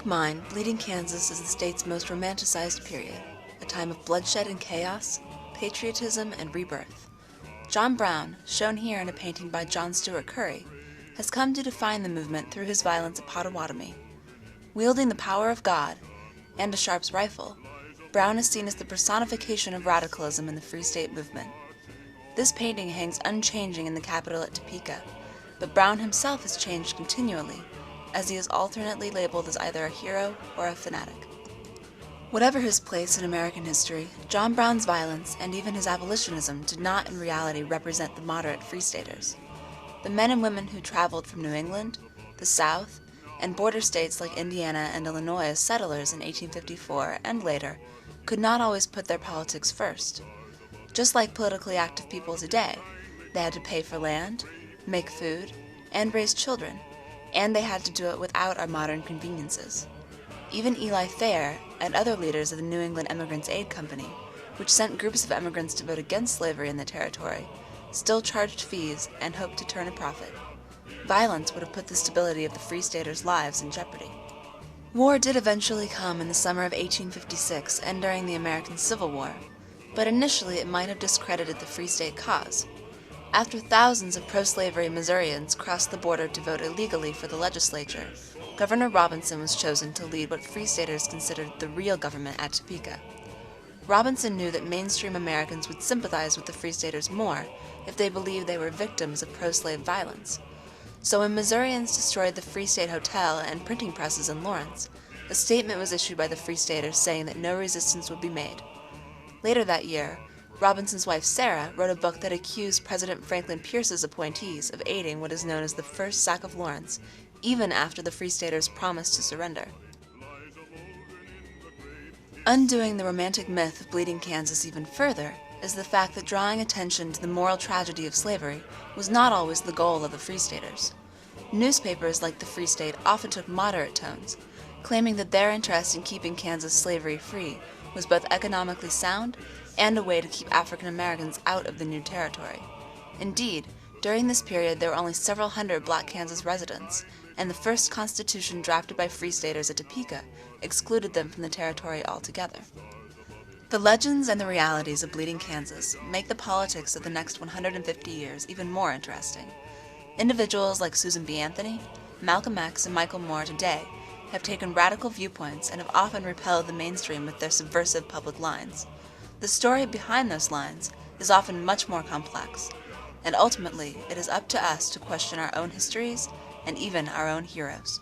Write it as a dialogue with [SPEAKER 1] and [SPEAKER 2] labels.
[SPEAKER 1] public mind, Bleeding Kansas is the state's most romanticized period, a time of bloodshed and chaos, patriotism and rebirth. John Brown, shown here in a painting by John Stewart Curry, has come to define the movement through his violence at Potawatomi. Wielding the power of God and a Sharps rifle, Brown is seen as the personification of radicalism in the Free State movement. This painting hangs unchanging in the Capitol at Topeka, but Brown himself has changed continually, as he is alternately labeled as either a hero or a fanatic. Whatever his place in American history, John Brown's violence and even his abolitionism did not in reality represent the moderate Free Staters. The men and women who traveled from New England, the South, and border states like Indiana and Illinois as settlers in 1854 and later could not always put their politics first. Just like politically active people today, they had to pay for land, make food, and raise children, and they had to do it without our modern conveniences. Even Eli Thayer and other leaders of the New England Emigrants' Aid Company, which sent groups of immigrants to vote against slavery in the territory, still charged fees and hoped to turn a profit. Violence would have put the stability of the Free Staters' lives in jeopardy. War did eventually come in the summer of 1856 and during the American Civil War, but initially it might have discredited the Free State cause. After thousands of pro-slavery Missourians crossed the border to vote illegally for the legislature, Governor Robinson was chosen to lead what Free Staters considered the real government at Topeka. Robinson knew that mainstream Americans would sympathize with the Free Staters more if they believed they were victims of pro-slave violence. So when Missourians destroyed the Free State Hotel and printing presses in Lawrence, a statement was issued by the Free Staters saying that no resistance would be made. Later that year, Robinson's wife Sarah wrote a book that accused President Franklin Pierce's appointees of aiding what is known as the First Sack of Lawrence, even after the Free Staters promised to surrender. Undoing the romantic myth of Bleeding Kansas even further is the fact that drawing attention to the moral tragedy of slavery was not always the goal of the Free Staters. Newspapers like the Free State often took moderate tones, claiming that their interest in keeping Kansas slavery-free was both economically sound and a way to keep African Americans out of the new territory. Indeed, during this period there were only several hundred black Kansas residents, and the first constitution drafted by Free Staters at Topeka excluded them from the territory altogether. The legends and the realities of Bleeding Kansas make the politics of the next 150 years even more interesting. Individuals like Susan B. Anthony, Malcolm X, and Michael Moore today have taken radical viewpoints and have often repelled the mainstream with their subversive public lines. The story behind those lines is often much more complex, and ultimately it is up to us to question our own histories and even our own heroes.